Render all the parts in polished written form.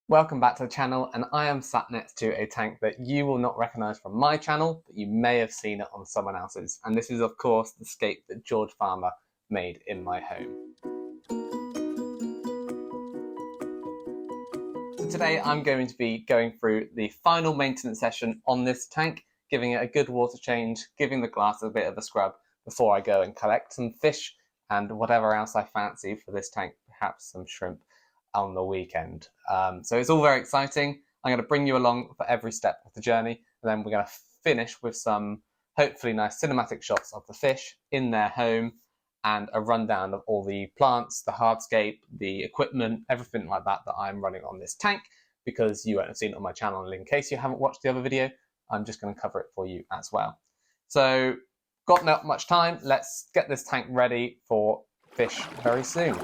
Welcome back to the channel, and I am sat next to a tank that you will not recognise from my channel, but you may have seen it on someone else's. And this is of course the scape that George Farmer made in my home. So today I'm going to be going through the final maintenance session on this tank, giving it a good water change, giving the glass a bit of a scrub before I go and collect some fish and whatever else I fancy for this tank, perhaps some shrimp on the weekend. So it's all very exciting. I'm going to bring you along for every step of the journey, and then we're going to finish with some hopefully nice cinematic shots of the fish in their home and a rundown of all the plants, the hardscape, the equipment, everything like that that I'm running on this tank, because you won't have seen it on my channel. And in case you haven't watched the other video, I'm just going to cover it for you as well. So got not much time. Let's get this tank ready for fish very soon.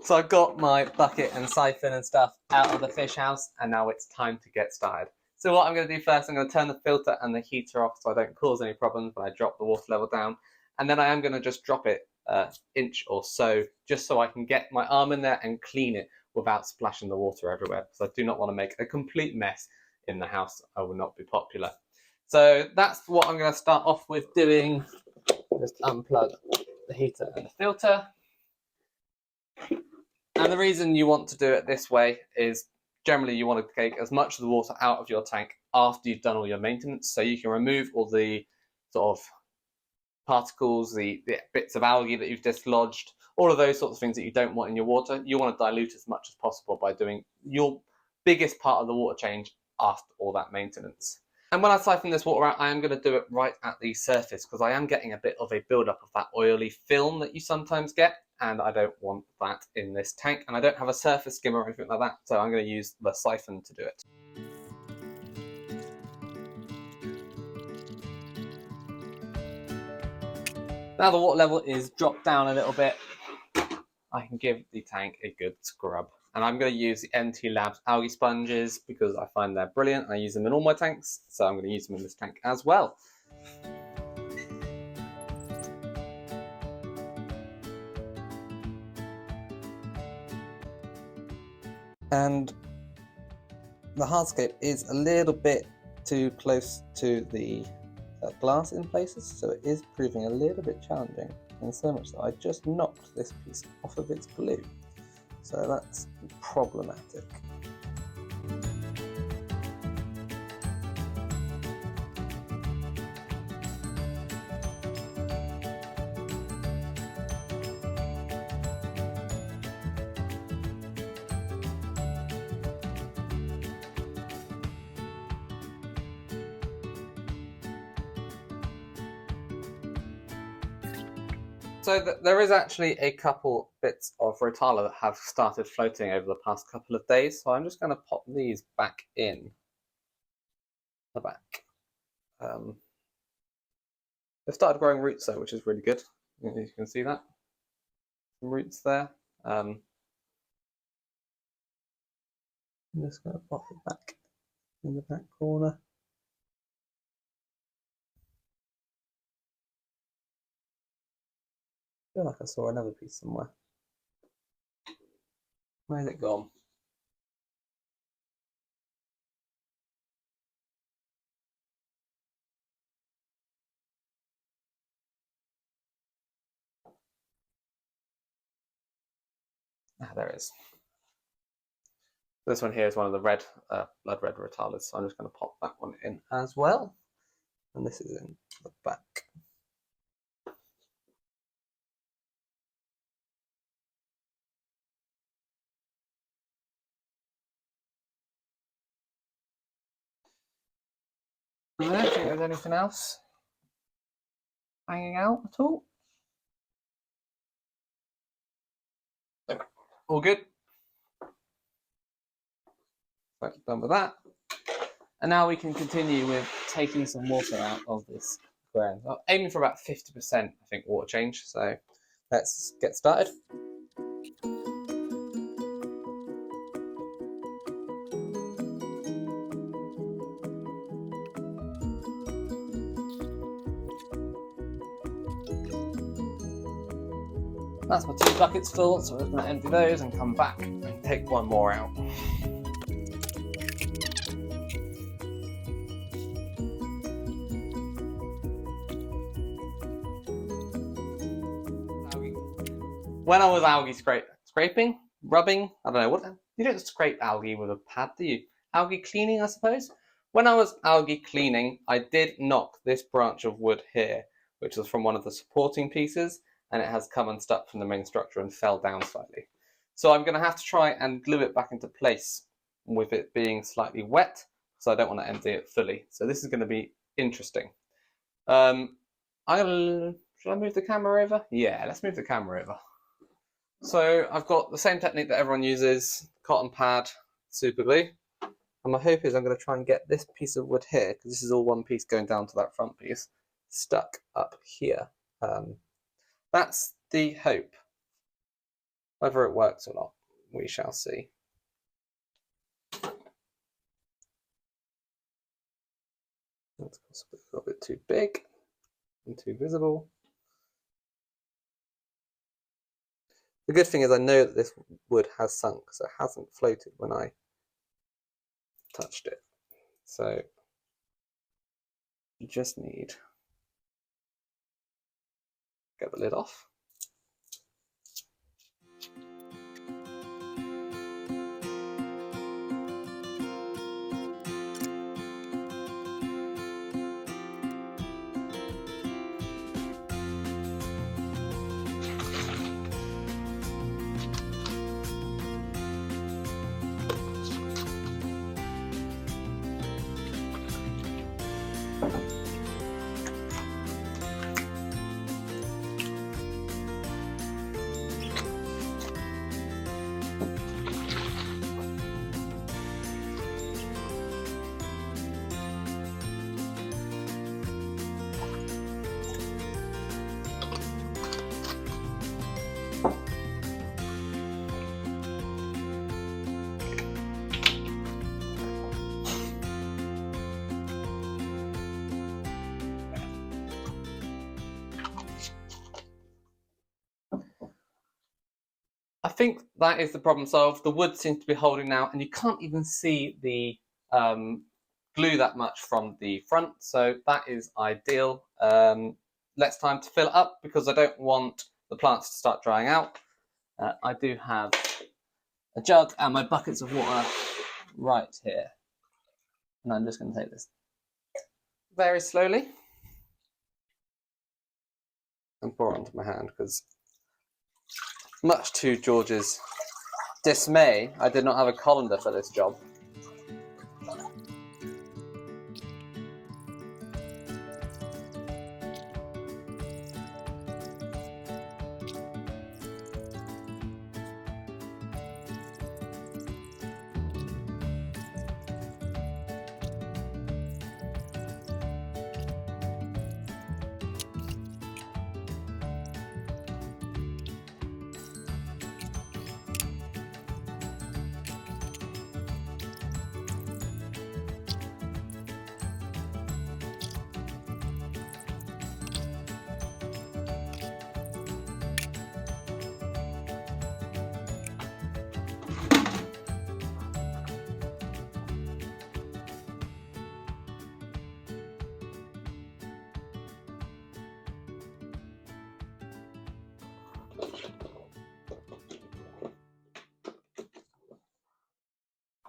So I've got my bucket and siphon and stuff out of the fish house, and now it's time to get started. So what I'm going to do first, I'm going to turn the filter and the heater off so I don't cause any problems when I drop the water level down. And then I am going to just drop it an inch or so, just so I can get my arm in there and clean it without splashing the water everywhere, because I do not want to make a complete mess in the house. I will not be popular. So that's what I'm going to start off with doing. Just unplug the heater and the filter. And the reason you want to do it this way is generally you want to take as much of the water out of your tank after you've done all your maintenance, so you can remove all the sort of particles, the bits of algae that you've dislodged, all of those sorts of things that you don't want in your water. You want to dilute as much as possible by doing your biggest part of the water change after all that maintenance. And when I siphon this water out, I am going to do it right at the surface, because I am getting a bit of a build-up of that oily film that you sometimes get, and I don't want that in this tank. And I don't have a surface skimmer or anything like that, so I'm going to use the siphon to do it. Now the water level is dropped down a little bit, I can give the tank a good scrub. And I'm going to use the NTLabs algae sponges because I find they're brilliant. I use them in all my tanks, so I'm going to use them in this tank as well. And the hardscape is a little bit too close to the glass in places, so it is proving a little bit challenging, and so much that I just knocked this piece off of its glue. So that's problematic. So there is actually a couple bits of Rotala that have started floating over the past couple of days, so I'm just going to pop these back in the back. They've started growing roots though, which is really good. You can see that. Some roots there. I'm just going to pop it back in the back corner. I feel like I saw another piece somewhere. Where's it gone? Ah, there it is. This one here is one of the red, blood red Rotalas, so I'm just going to pop that one in as well. And this is in the back. I don't think there's anything else hanging out at all. All good. Right, done with that. And now we can continue with taking some water out of this aquarium. I'm aiming for about 50%, I think, water change. So let's get started. That's my 2 buckets full, so we're just going to empty those and come back and take one more out. When I was algae scraping, rubbing, I don't know, what you don't scrape algae with a pad, do you? Algae cleaning, I suppose. When I was algae cleaning, I did knock this branch of wood here, which was from one of the supporting pieces, and it has come unstuck from the main structure and fell down slightly. So I'm going to have to try and glue it back into place with it being slightly wet, so I don't want to empty it fully. So this is going to be interesting. Should I move the camera over? Yeah, let's move the camera over. So I've got the same technique that everyone uses, cotton pad, super glue. And my hope is I'm going to try and get this piece of wood here, because this is all one piece going down to that front piece, stuck up here. That's the hope. Whether it works or not, we shall see. That's possibly a little bit too big and too visible. The good thing is I know that this wood has sunk, so it hasn't floated when I touched it. So you just need to get the lid off. I think that is the problem solved. The wood seems to be holding now, and you can't even see the glue that much from the front, so that is ideal. Let's time to fill it up because I don't want the plants to start drying out. I do have a jug and my buckets of water right here, and I'm just going to take this very slowly and pour it onto my hand because, much to George's dismay, I did not have a colander for this job.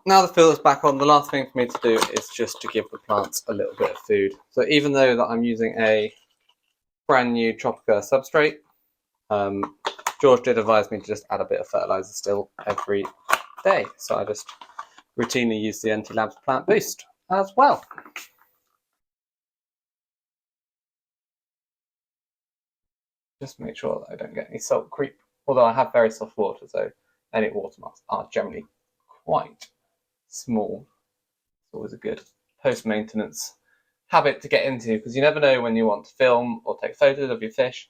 Now the filter's back on, the last thing for me to do is just to give the plants a little bit of food. So even though that I'm using a brand new Tropica substrate, George did advise me to just add a bit of fertilizer still every day. So I just routinely use the NTLabs Plant Boost as well. Just make sure that I don't get any salt creep, although I have very soft water, so any watermarks are generally quite small. It's always a good post-maintenance habit to get into because you never know when you want to film or take photos of your fish,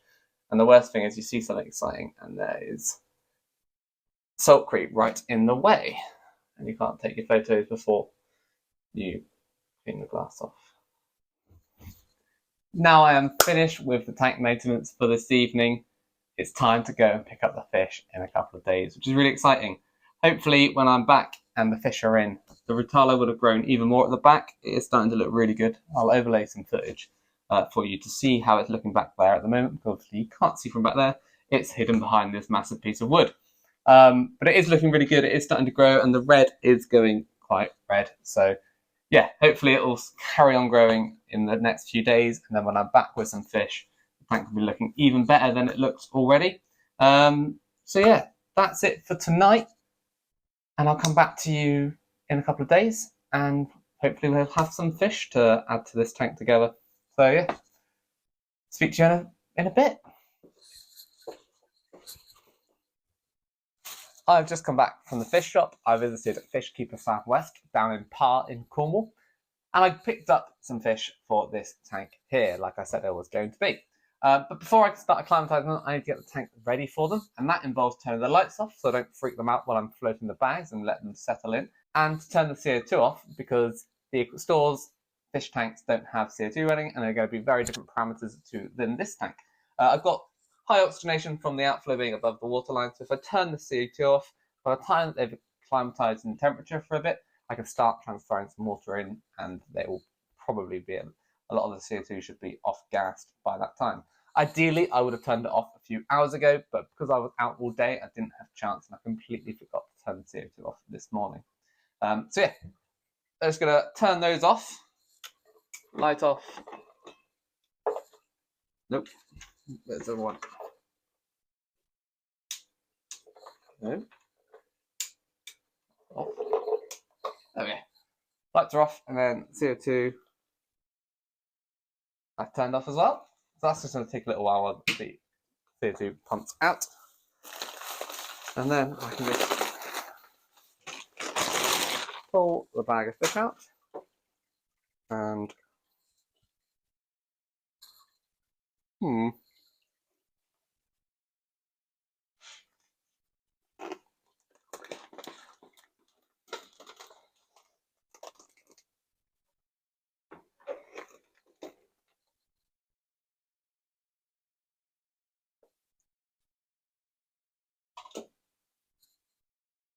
and the worst thing is you see something exciting and there is salt creep right in the way and you can't take your photos before you clean the glass off. Now I am finished with the tank maintenance for this evening. it's time to go and pick up the fish in a couple of days, which is really exciting. Hopefully when I'm back and the fish are in, the Rotala would have grown even more at the back. It is starting to look really good. I'll overlay some footage for you to see how it's looking back there at the moment, because obviously you can't see from back there. It's hidden behind this massive piece of wood. But it is looking really good. It is starting to grow, and the red is going quite red. So yeah, hopefully it will carry on growing in the next few days, and then when I'm back with some fish, the tank will be looking even better than it looks already. So yeah, that's it for tonight, and I'll come back to you in a couple of days, and hopefully we'll have some fish to add to this tank together. So yeah, speak to you in a bit. I've just come back from the fish shop. I visited Fishkeeper Southwest down in Parr in Cornwall, and I picked up some fish for this tank here, like I said I was going to be. But before I start acclimatizing them, I need to get the tank ready for them, and that involves turning the lights off so I don't freak them out while I'm floating the bags and let them settle in, and to turn the CO2 off because the stores fish tanks don't have CO2 running, and they're going to be very different parameters than this tank. I've got high oxygenation from the outflow being above the waterline, so if I turn the CO2 off, by the time they've acclimatized in temperature for a bit, I can start transferring some water in, and they will probably be a lot of the CO2 should be off gassed by that time. Ideally, I would have turned it off a few hours ago, but because I was out all day, I didn't have a chance, and I completely forgot to turn the CO2 off this morning. So yeah, I'm just going to turn those off. Light off. Nope, there's the one. No. Off. There we go. Lights are off, and then CO2 I've turned off as well. So that's just going to take a little while while the CO2 pumps out. And then I can just pull the bag of fish out and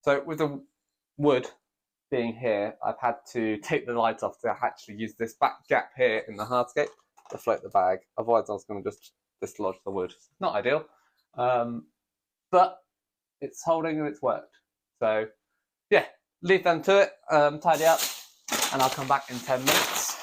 so with the wood being here, I've had to take the light off to actually use this back gap here in the hardscape to float the bag. Otherwise I was going to just dislodge the wood. Not ideal, but it's holding and it's worked. So yeah, leave them to it, tidy up, and I'll come back in 10 minutes.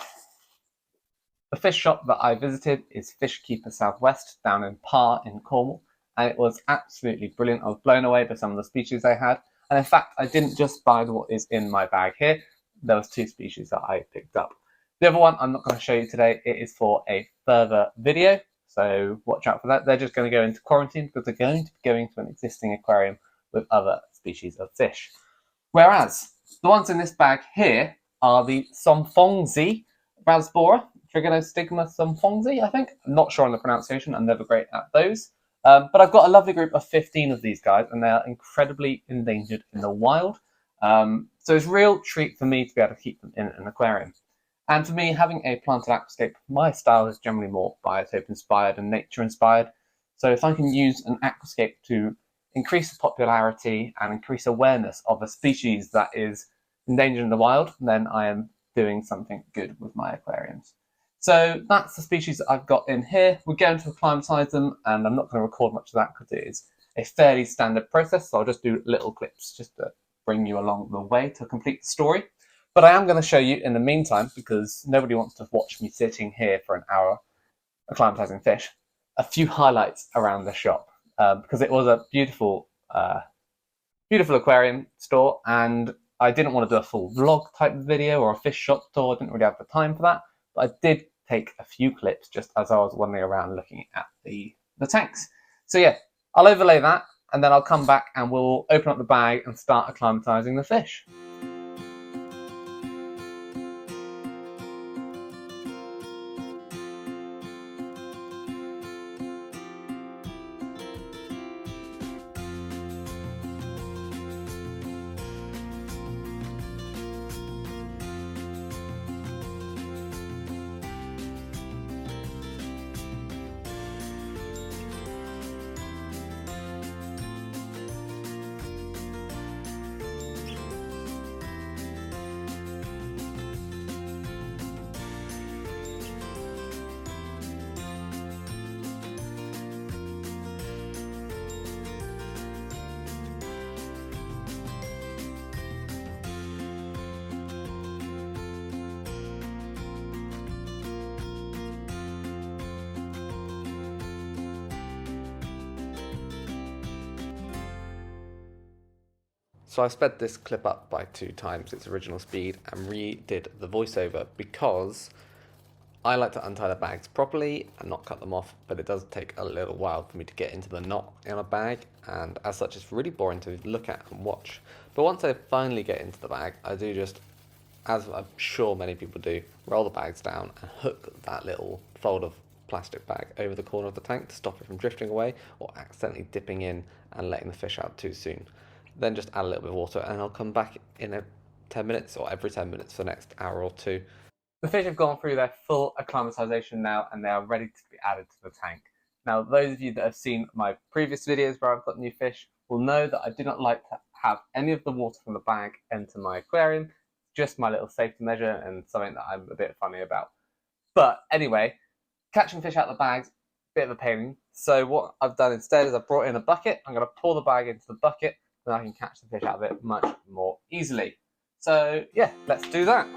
The fish shop that I visited is Fishkeeper Southwest down in Parr in Cornwall, and it was absolutely brilliant. I was blown away by some of the species they had. And in fact, I didn't just buy what is in my bag here. There was 2 species that I picked up. The other one I'm not going to show you today. It is for a further video, so watch out for that. They're just going to go into quarantine because they're going to be going to an existing aquarium with other species of fish. Whereas the ones in this bag here are the somphongsi rasbora, Trigonostigma somphongsi, I think. I'm not sure on the pronunciation. I'm never great at those. But I've got a lovely group of 15 of these guys, and they are incredibly endangered in the wild. So it's a real treat for me to be able to keep them in an aquarium. And for me, having a planted aquascape, my style is generally more biotope inspired and nature inspired. So if I can use an aquascape to increase the popularity and increase awareness of a species that is endangered in the wild, then I am doing something good with my aquariums. So that's the species that I've got in here. We're going to acclimatise them, and I'm not going to record much of that because it is a fairly standard process. So I'll just do little clips just to bring you along the way to complete the story. But I am going to show you in the meantime, because nobody wants to watch me sitting here for an hour acclimatising fish, a few highlights around the shop. Because it was a beautiful, beautiful aquarium store, and I didn't want to do a full vlog type video or a fish shop tour. I didn't really have the time for that. But I did take a few clips just as I was wandering around looking at the tanks. So yeah, I'll overlay that, and then I'll come back and we'll open up the bag and start acclimatizing the fish. So I sped this clip up by 2 times its original speed and redid the voiceover because I like to untie the bags properly and not cut them off, but it does take a little while for me to get into the knot in a bag, and as such it's really boring to look at and watch. But once I finally get into the bag, I do just, as I'm sure many people do, roll the bags down and hook that little fold of plastic bag over the corner of the tank to stop it from drifting away or accidentally dipping in and letting the fish out too soon. Then just add a little bit of water and I'll come back in 10 minutes or every 10 minutes for the next hour or two. The fish have gone through their full acclimatization now and they are ready to be added to the tank. Now, those of you that have seen my previous videos where I've got new fish will know that I do not like to have any of the water from the bag enter my aquarium. Just my little safety measure and something that I'm a bit funny about. But anyway, catching fish out of the bags, bit of a pain. So what I've done instead is I've brought in a bucket. I'm going to pour the bag into the bucket, then I can catch the fish out of it much more easily. So yeah, let's do that.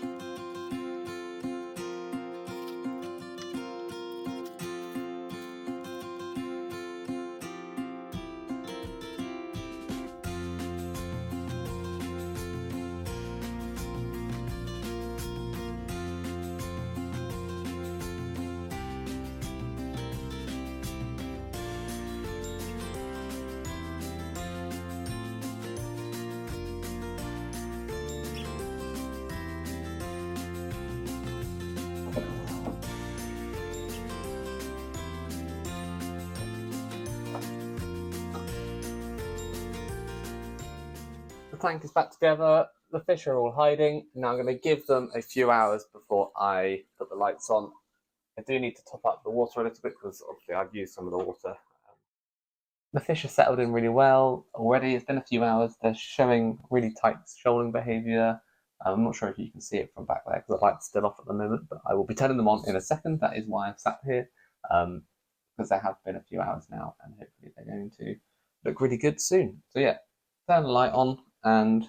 The tank is back together, the fish are all hiding. Now I'm going to give them a few hours before I put the lights on. I do need to top up the water a little bit because obviously I've used some of the water. The fish are settled in really well already. It's been a few hours. They're showing really tight shoaling behaviour. I'm not sure if you can see it from back there because the light's still off at the moment, but I will be turning them on in a second. That is why I've sat here, because they have been a few hours now and hopefully they're going to look really good soon. So yeah, turn the light on and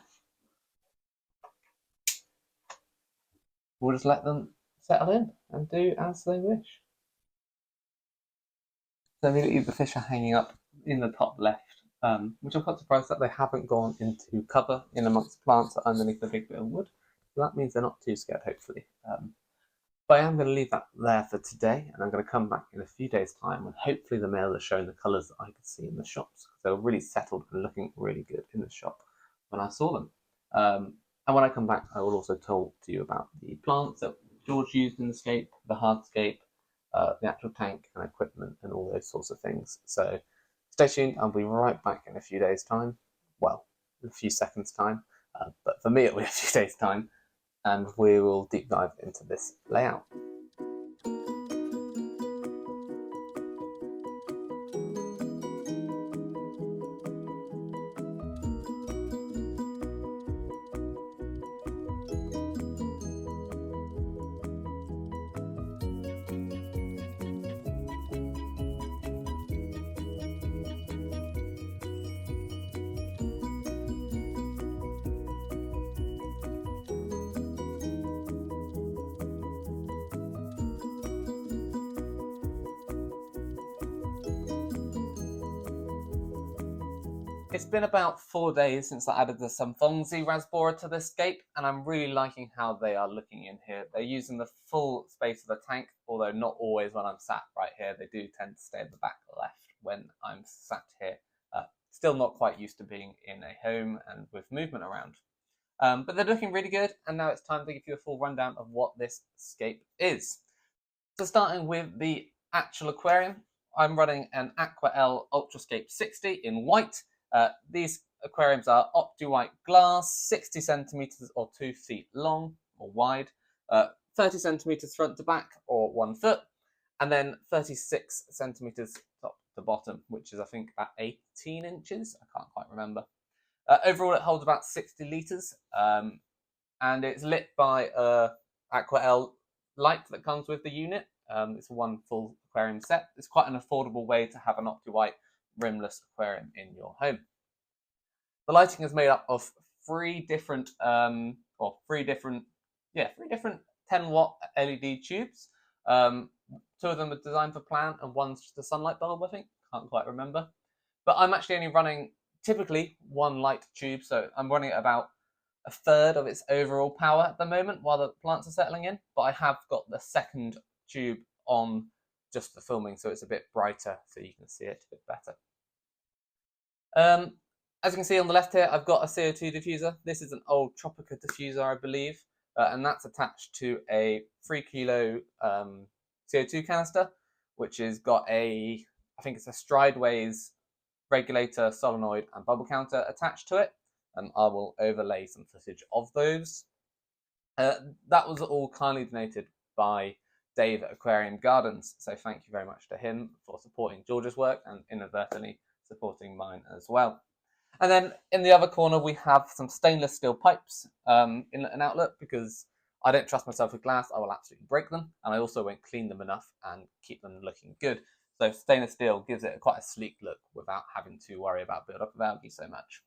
we'll just let them settle in and do as they wish. So immediately the fish are hanging up in the top left, which I'm quite surprised that they haven't gone into cover in amongst plants underneath the big bit of wood. So that means they're not too scared, hopefully. But I am going to leave that there for today, and I'm going to come back in a few days' time when hopefully the males are showing the colours that I could see in the shops. They were really settled and looking really good in the shop when I saw them. And when I come back, I will also talk to you about the plants that George used in the scape, the hardscape, the actual tank and equipment and all those sorts of things. So stay tuned. I'll be right back in a few days' time. Well, in a few seconds' time. But for me, it'll be a few days' time. And we will deep dive into this layout. It's been about 4 days since I added the somphongsi rasbora to this scape, and I'm really liking how they are looking in here. They're using the full space of the tank, although not always when I'm sat right here. They do tend to stay at the back left when I'm sat here. Still not quite used to being in a home and with movement around. But they're looking really good, and now it's time to give you a full rundown of what this scape is. So starting with the actual aquarium, I'm running an Aqua Ultrascape 60 in white. These aquariums are OptiWhite glass, 60 centimeters or 2 feet long or wide, 30 centimeters front to back or 1 foot, and then 36 centimeters top to bottom, which is I think about 18 inches. I can't quite remember. Overall, it holds about 60 litres, and it's lit by Aqua light that comes with the unit. It's one full aquarium set. It's quite an affordable way to have an OptiWhite rimless aquarium in your home. The lighting is made up of three different 10 watt LED tubes. 2 of them are designed for plant and one's just a sunlight bulb, I think. Can't quite remember. But I'm actually only running typically one light tube, so I'm running at about a third of its overall power at the moment while the plants are settling in, but I have got the second tube on just for filming, so it's a bit brighter so you can see it a bit better. As you can see on the left here, I've got a CO2 diffuser. This is an old Tropica diffuser, I believe, and that's attached to a 3 kilo CO2 canister, which has got I think it's a Strideways regulator, solenoid, and bubble counter attached to it, and I will overlay some footage of those. That was all kindly donated by Dave at Aquarium Gardens, so thank you very much to him for supporting George's work and inadvertently supporting mine as well. And then in the other corner we have some stainless steel pipes, inlet and outlet, because I don't trust myself with glass. I will absolutely break them, and I also won't clean them enough and keep them looking good. So stainless steel gives it quite a sleek look without having to worry about build-up of algae so much.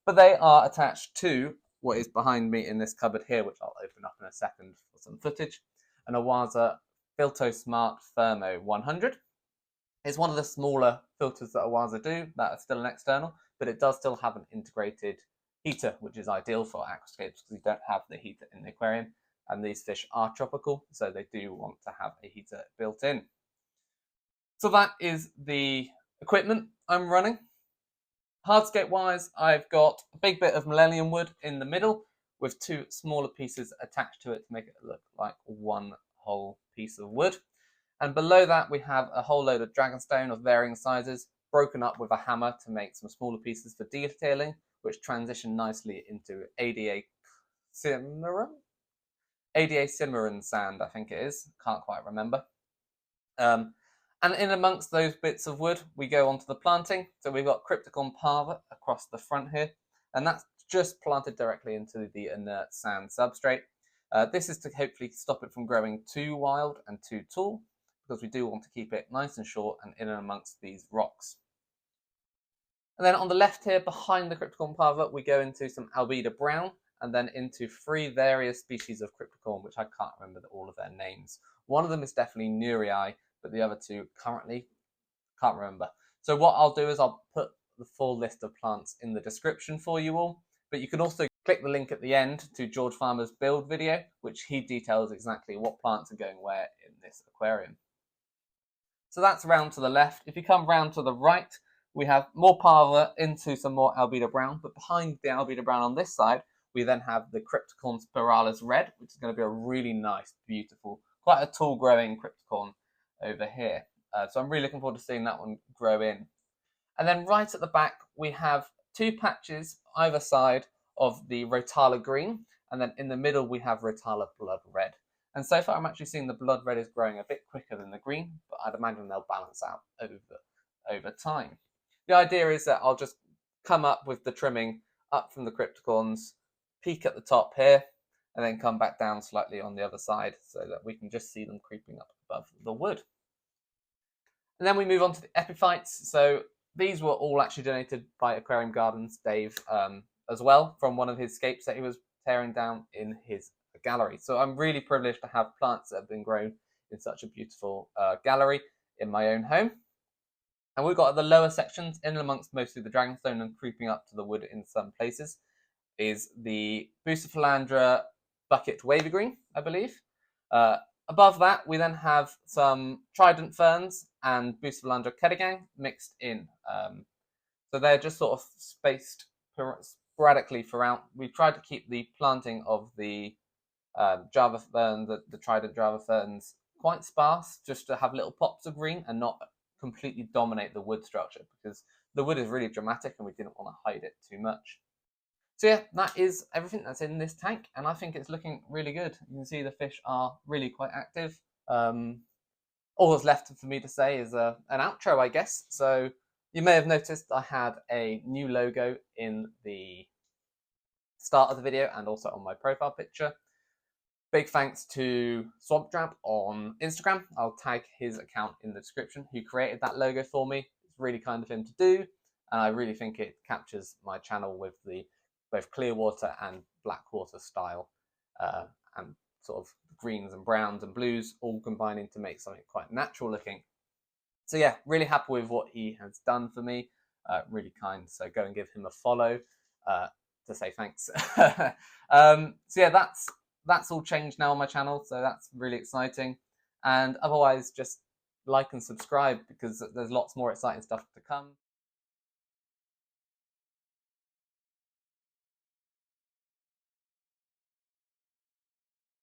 But they are attached to what is behind me in this cupboard here, which I'll open up in a second for some footage, an Awasa Filto Smart Thermo 100. It's one of the smaller filters that Awasa do that are still an external, but it does still have an integrated heater, which is ideal for aquascapes because you don't have the heater in the aquarium, and these fish are tropical, so they do want to have a heater built in. So that is the equipment I'm running. Hardscape wise, I've got a big bit of millennium wood in the middle with 2 smaller pieces attached to it to make it look like one whole piece of wood. And below that we have a whole load of dragonstone of varying sizes, broken up with a hammer to make some smaller pieces for detailing, which transition nicely into ADA Cimarron sand, I think it is. Can't quite remember. And in amongst those bits of wood, we go onto the planting. So we've got Crptocoryne parva across the front here, and that's just planted directly into the inert sand substrate. This is to hopefully stop it from growing too wild and too tall, because we do want to keep it nice and short and in and amongst these rocks. And then on the left here, behind the Crptocoryne parva, we go into some albida brown, and then into 3 various species of Cryptocoryne, which I can't remember all of their names. One of them is definitely nurii, but the other 2 currently can't remember. So what I'll do is I'll put the full list of plants in the description for you all, but you can also click the link at the end to George Farmer's build video, which he details exactly what plants are going where in this aquarium. So that's round to the left. If you come round to the right, we have more parva into some more albida brown, but behind the albida brown on this side, we then have the Cryptocoryne spiralis red, which is going to be a really nice, beautiful, quite a tall growing Cryptocoryne over here. So I'm really looking forward to seeing that one grow in. And then right at the back, we have 2 patches either side of the Rotala green, and then in the middle we have Rotala blood red. And so far I'm actually seeing the blood red is growing a bit quicker than the green, but I'd imagine they'll balance out over time. The idea is that I'll just come up with the trimming up from the Cryptocorynes, peak at the top here, and then come back down slightly on the other side so that we can just see them creeping up above the wood. And then we move on to the epiphytes. So these were all actually donated by Aquarium Gardens, Dave, as well, from one of his scapes that he was tearing down in his gallery. So I'm really privileged to have plants that have been grown in such a beautiful gallery in my own home. And we've got the lower sections, in amongst mostly the dragonstone and creeping up to the wood in some places, is the Bucephalandra bucket wavy green, I believe. Above that, we then have some Trident ferns and Bucephalandra kedagang mixed in. So they're just sort of spaced sporadically throughout. We've tried to keep the planting of the Java fern, the Trident Java ferns, quite sparse, just to have little pops of green and not completely dominate the wood structure, because the wood is really dramatic and we didn't want to hide it too much. So yeah, that is everything that's in this tank, and I think it's looking really good. You can see the fish are really quite active. All that's left for me to say is an outro, I guess. So you may have noticed I had a new logo in the start of the video and also on my profile picture. Big thanks to Swamp Drab on Instagram. I'll tag his account in the description, who created that logo for me. It's really kind of him to do, and I really think it captures my channel with the both clear water and black water style, and sort of greens and browns and blues all combining to make something quite natural looking. So yeah, really happy with what he has done for me. really kind. So go and give him a follow to say thanks. So yeah, that's all changed now on my channel, so that's really exciting. And otherwise, just like and subscribe because there's lots more exciting stuff to come.